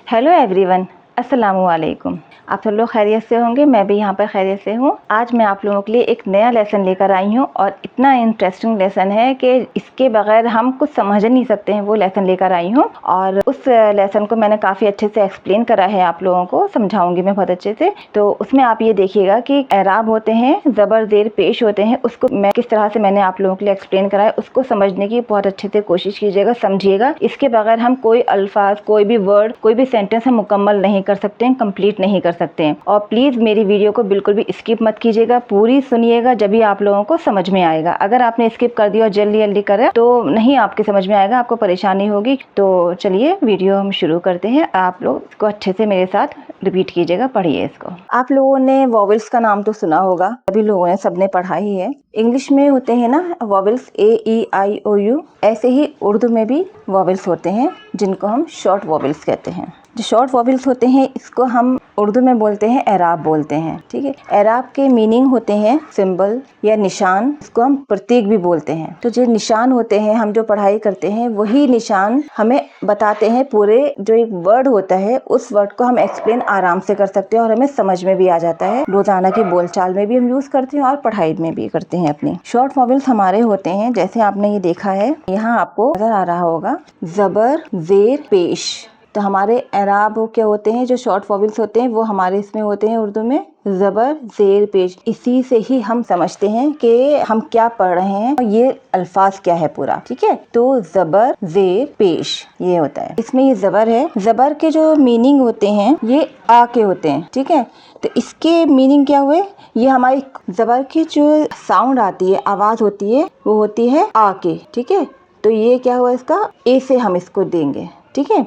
Hello everyone, अस्सलामु अलैकुम। आप सब लोग खैरियत से होंगे, मैं भी यहाँ पर खैरियत से हूँ। आज मैं आप लोगों के लिए एक नया लेसन लेकर आई हूँ और इतना इंटरेस्टिंग लेसन है कि इसके बगैर हम कुछ समझ नहीं सकते हैं। वो लेसन लेकर आई हूँ और उस लेसन को मैंने काफ़ी अच्छे से एक्सप्लेन करा है, आप लोगों को समझाऊंगी मैं बहुत अच्छे से। तो उसमें आप ये देखिएगा कि एराब होते हैं, ज़बर ज़ेर पेश होते हैं, उसको मैं किस तरह से मैंने आप लोगों के लिए एक्सप्लेन करा है, उसको समझने की बहुत अच्छे से कोशिश कीजिएगा, समझिएगा। इसके बगैर हम कोई अल्फाज, कोई भी वर्ड, कोई भी सेंटेंस हम मुकम्मल नहीं कर सकते हैं, कंप्लीट नहीं कर सकते हैं। और प्लीज़ मेरी वीडियो को बिल्कुल भी स्किप मत कीजिएगा, पूरी सुनिएगा, जब भी आप लोगों को समझ में आएगा। अगर आपने स्किप कर दिया और जल्दी जल्दी करा तो नहीं आपके समझ में आएगा, आपको परेशानी होगी। तो चलिए वीडियो हम शुरू करते हैं। आप लोग इसको अच्छे से मेरे साथ रिपीट कीजिएगा, पढ़िए इसको। आप लोगों ने वॉवेल्स का नाम तो सुना होगा, सभी लोगों ने, सबने पढ़ा ही है। इंग्लिश में होते हैं ना वॉवेल्स, A-E-I-O-U, ऐसे ही उर्दू में भी वॉवेल्स होते हैं जिनको हम शॉर्ट वॉवेल्स कहते हैं। जो शॉर्ट वॉवेल्स होते हैं इसको हम उर्दू में बोलते हैं एराब बोलते हैं, ठीक है। एराब के मीनिंग होते हैं सिंबल या निशान, इसको हम प्रतीक भी बोलते हैं। तो जो निशान होते हैं, हम जो पढ़ाई करते हैं वही निशान हमें बताते हैं पूरे जो एक वर्ड होता है, उस वर्ड को हम एक्सप्लेन आराम से कर सकते हैं और हमें समझ में भी आ जाता है। रोजाना की बोलचाल में भी हम यूज करते हैं और पढ़ाई में भी करते हैं अपनी। शॉर्ट वॉवेल्स हमारे होते हैं, जैसे आपने ये देखा है, यहाँ आपको नजर आ रहा होगा ज़बर ज़ेर पेश। तो हमारे एराब क्या होते हैं, जो शॉर्ट वॉवेल्स होते हैं वो हमारे इसमें होते हैं उर्दू में ज़बर ज़ेर पेश। इसी से ही हम समझते हैं कि हम क्या पढ़ रहे हैं और ये अल्फाज क्या है पूरा, ठीक है। तो ज़बर ज़ेर पेश ये होता है। इसमें ये ज़बर है, ज़बर के जो मीनिंग होते हैं ये आ के होते हैं, ठीक है। तो इसके मीनिंग क्या हुए, ये हमारी ज़बर की जो साउंड आती है, आवाज़ होती है, वो होती है आ के, ठीक है। तो ये क्या हुआ, इसका ए से हम इसको देंगे, ठीक है।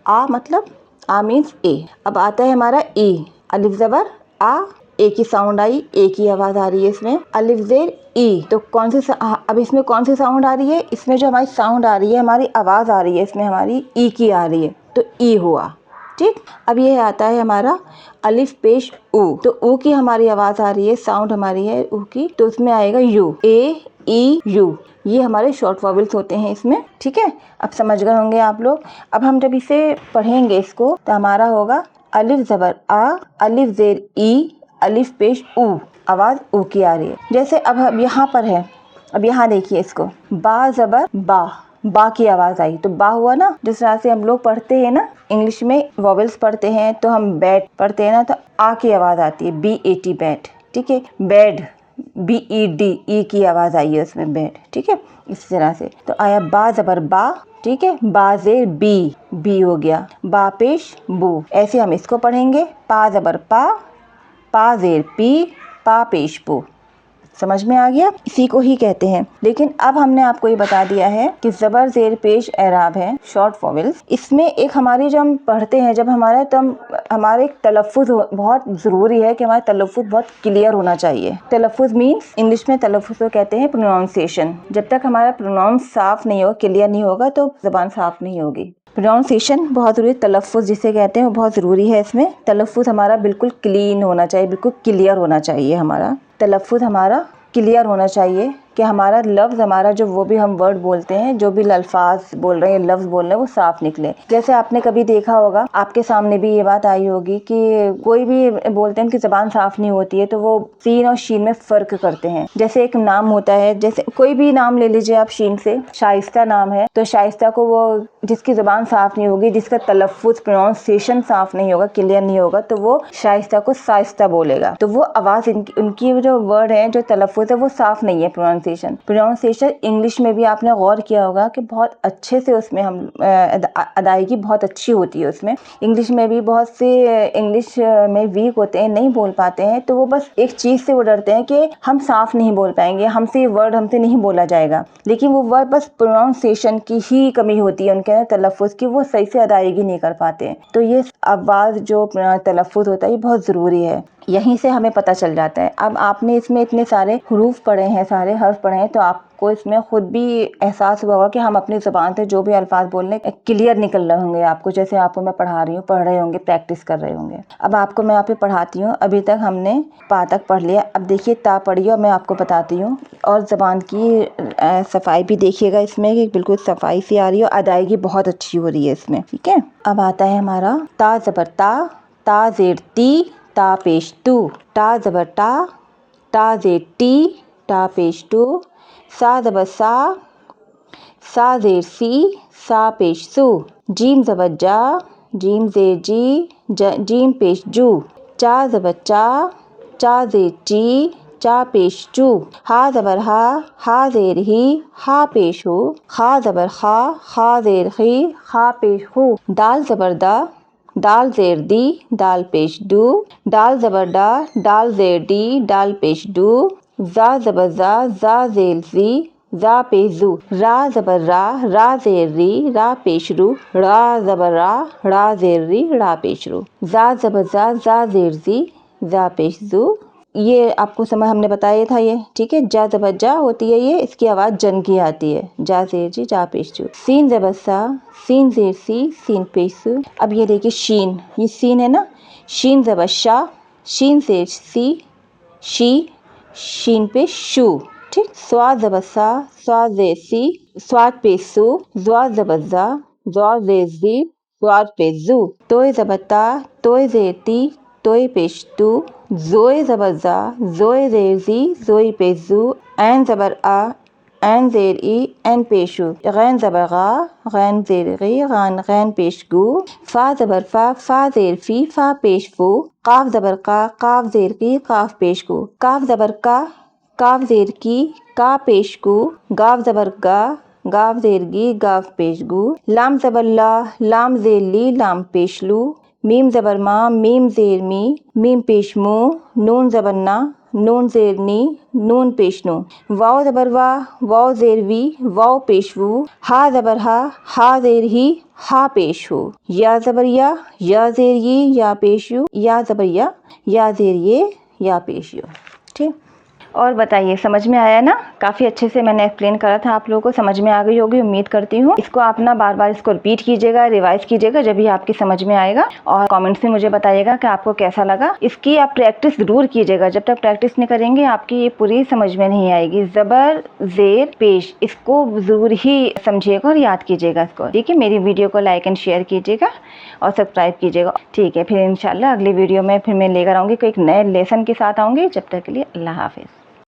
आ मतलब आ मीन्स ए। अब आता है हमारा ई, अलिफ ज़बर आ, ए की साउंड आई, ए की आवाज़ आ रही है इसमें, अलिफ ज़ेर ई। तो कौन सी अब इसमें कौन सी साउंड आ रही है, इसमें जो हमारी साउंड आ रही है, हमारी आवाज़ आ रही है, इसमें हमारी ई की आ रही है, तो ई हुआ, ठीक। अब ये आता है हमारा अलिफ पेश ऊ, तो ऊ की हमारी आवाज़ आ रही है, साउंड हमारी है ऊ की, तो उसमें आएगा यू, A-E-U। ये हमारे शॉर्ट वॉवेल्स होते हैं इसमें, ठीक है। अब समझ गए होंगे आप लोग। अब हम जब इसे पढ़ेंगे इसको, तो हमारा होगा अलिफ ज़बर आ, अलिफ ज़ेर ई, अलिफ पेश ऊ, आवाज़ ऊ की आ रही है। जैसे अब यहाँ पर है, अब यहाँ देखिए इसको, बा ज़बर बा की आवाज़ आई, तो बा हुआ ना। जिस तरह से हम लोग पढ़ते हैं ना, इंग्लिश में वॉवेल्स पढ़ते हैं तो हम बैट पढ़ते हैं ना, तो आ की आवाज़ आती है, B-A-T बैट, ठीक है। बेड, B-E-D, ई की आवाज़ आई है उसमें, बेड, ठीक है। इस तरह से तो आया बा ज़बर बा, ठीक है, बा ज़ेर बी हो गया, बा पेश बू। ऐसे हम इसको पढ़ेंगे, पा ज़बर पा ज़ेर पी, पा पेश बू। समझ में आ गया, इसी को ही कहते हैं। लेकिन अब हमने आपको ये बता दिया है कि ज़बर ज़ेर पेश एराब है, शॉर्ट वॉवेल्स। इसमें एक हमारी जो हम पढ़ते हैं जब हमारा, तो हमारे एक तलफ़ुज़ बहुत ज़रूरी है कि हमारा तलफ़ुज़ बहुत क्लियर होना चाहिए। तलफ़ुज़ मीन्स, इंग्लिश में तलफ़ुज़ को कहते हैं प्रोनाउंसिएशन। जब तक हमारा प्रोनाउंस साफ़ नहीं होगा, क्लियर नहीं होगा, तो ज़बान साफ़ नहीं होगी। प्रोनाउंसिएशन बहुत ज़रूरी, तलफ़ुज़ जिसे कहते हैं वो बहुत ज़रूरी है। इसमें तलफ़ुज़ हमारा बिल्कुल क्लीन होना चाहिए, बिल्कुल क्लियर होना चाहिए। हमारा तलफ़ुज़ हमारा क्लियर होना चाहिए कि हमारा लफ्ज़, हमारा जो वो भी हम वर्ड बोलते हैं, जो भी अल्फाज बोल रहे हैं, लफ्ज़ बोल रहे हैं, वो साफ़ निकले। जैसे आपने कभी देखा होगा, आपके सामने भी ये बात आई होगी कि कोई भी बोलते हैं उनकी ज़बान साफ़ नहीं होती है, तो वो सीन और शीन में फ़र्क करते हैं। जैसे एक नाम होता है, जैसे कोई भी नाम ले लीजिए आप, शीन से, शाइस्ता नाम है, तो शाइस्ता को वो जिसकी ज़बान साफ़ नहीं होगी, जिसका तलफ़ुज़ प्रोनाउंसिएशन साफ़ नहीं होगा, क्लियर नहीं होगा, तो वो शाइस्ता को साइस्ता बोलेगा। तो वो आवाज़ उनकी जो वर्ड है, जो तलफ़ुज़ है, वो साफ़ नहीं है। प्रोनाउंसिएशन इंग्लिश में भी आपने गौर किया होगा कि बहुत अच्छे से उसमें हम अदायगी बहुत अच्छी होती है उसमें। इंग्लिश में भी बहुत से इंग्लिश में वीक होते हैं, नहीं बोल पाते हैं, तो वो बस एक चीज़ से वो डरते हैं कि हम साफ़ नहीं बोल पाएंगे, हमसे ये वर्ड हमसे नहीं बोला जाएगा। लेकिन वो वर्ड बस प्रोनाउंसिएशन की ही कमी होती है उनके तलफ़ुज़ की, वो सही से अदायगी नहीं कर पाते हैं। तो ये आवाज़ जो तलफ़ुज़ होता है, ये बहुत ज़रूरी है। यहीं से हमें पता चल जाता है। अब आपने इसमें इतने सारे हुरूफ पढ़े हैं, सारे हर्फ पढ़े हैं, तो आपको इसमें खुद भी एहसास हुआ होगा कि हम अपनी ज़ुबान से जो भी अल्फाज बोल रहे हैं क्लियर निकल रहे होंगे आपको, जैसे आपको मैं पढ़ा रही हूँ, पढ़ रहे होंगे, प्रैक्टिस कर रहे होंगे। अब आपको मैं यहाँ पे पढ़ाती हूँ। अभी तक हमने पा तक पढ़ लिया। अब देखिए ता पढ़िए और मैं आपको बताती हूँ। और ज़बान की सफाई भी देखिएगा इसमें कि बिल्कुल सफाई सी आ रही है, अदायगी बहुत अच्छी हो रही है इसमें, ठीक है। अब आता है हमारा ता ज़बर ता ज़ेर ती, ता पेश तू, ता ज़बर ता ज़ेर टी, ता पेश टू, सा ज़बर सा ज़ेर सी, सा पेश सू, जीम ज़बर जा, जीम ज़ेर जी, जीम पेश जू, चा ज़बर चा ज़ेर ची, चा पेश चू, हा ज़बर हा ज़ेर ही, हा पेश हो, खा ज़बर खा ज़ेर ही, खा पेश हु, दाल ज़बर दाल ज़ेर दी, दाल पेश डू, दाल ज़बर दाल ज़ेर डी, दाल पेश डू, जा ज़बर जा ज़ेर ज़ी, जा पेश जू, रा ज़बर रा ज़ेर री, रा पेश रू, रा ज़बर रा ज़ेर री, रा पेश रू, जा ज़बर जा ज़ेर ज़ी, जा पेश जू। ये आपको समझ हमने बताया था ये, ठीक है। जा ज़बर जा होती है ये, इसकी आवाज़ जन की आती है, जा ज़ेर जी, जा पेश जू। सीन ज़बर सा, सीन ज़ेर सी, सीन पेश सू। अब ये देखिए शीन, ये सीन है ना, शीन ज़बर शा, शीन ज़ेर सी, शी, शीन पे शू, ठीक। स्वाद ज़बर सा, स्वाद ज़ेर सी, स्वाद पेश सू, ज़्वा ज़बर ज़ा, ज़्वा ज़ेर ज़ी, स्वाद पेश जू। तोय ज़बर तोय ज़ेर ती, तोय पेश टू, ज़ोय ज़बर ज़ा, ज़ोय ज़ेर ज़ी, ज़ोय पेश जू, ऐन ज़बर ऐन ज़ेर ई, ऐन पेश ऊ, गैन ज़बर गैन ज़ेर गी, गैन पेश गू, फा ज़बर फा ज़ेर फी, फा पेश फू, काफ ज़बर काफ ज़ेर की, काफ पेश गू, काफ ज़बर काफ ज़ेर की, का पेश गू, गाफ ज़बर गाफ ज़ेर गी, गाफ पेश गू, लाम ज़बर लाम ज़ेर ली, लाम पेश लू, मीम ज़बर मीम ज़ेर मी, मीम पेश मू, नून ज़बर नून ज़ेर नी, नून पेश नू, वाव ज़बर वाव ज़ेर वी, वाव पेश वू, हा ज़बर हा ज़ेर ही, हा पेश हो, या ज़बर या ज़ेर ये, या पेश यू, या ज़बर या ज़ेर ये, या पेश यू, ठीक। और बताइए समझ में आया ना? काफ़ी अच्छे से मैंने एक्सप्लेन करा था, आप लोगों को समझ में आ गई होगी उम्मीद करती हूँ। इसको आप ना बार बार इसको रिपीट कीजिएगा, रिवाइज कीजिएगा, जब भी आपकी समझ में आएगा। और कमेंट्स में मुझे बताइएगा कि आपको कैसा लगा। इसकी आप प्रैक्टिस ज़रूर कीजिएगा, जब तक प्रैक्टिस नहीं करेंगे आपकी ये पूरी समझ में नहीं आएगी। ज़बर ज़ेर पेश, इसको ज़रूर ही समझिएगा और याद कीजिएगा इसको, ठीक है। मेरी वीडियो को लाइक एंड शेयर कीजिएगा और सब्सक्राइब कीजिएगा, ठीक है। फिर इंशाल्लाह अगली वीडियो में फिर मैं लेकर आऊँगी, कोई एक नए लेसन के साथ आऊँगी। जब तक के लिए अल्लाह हाफिज़।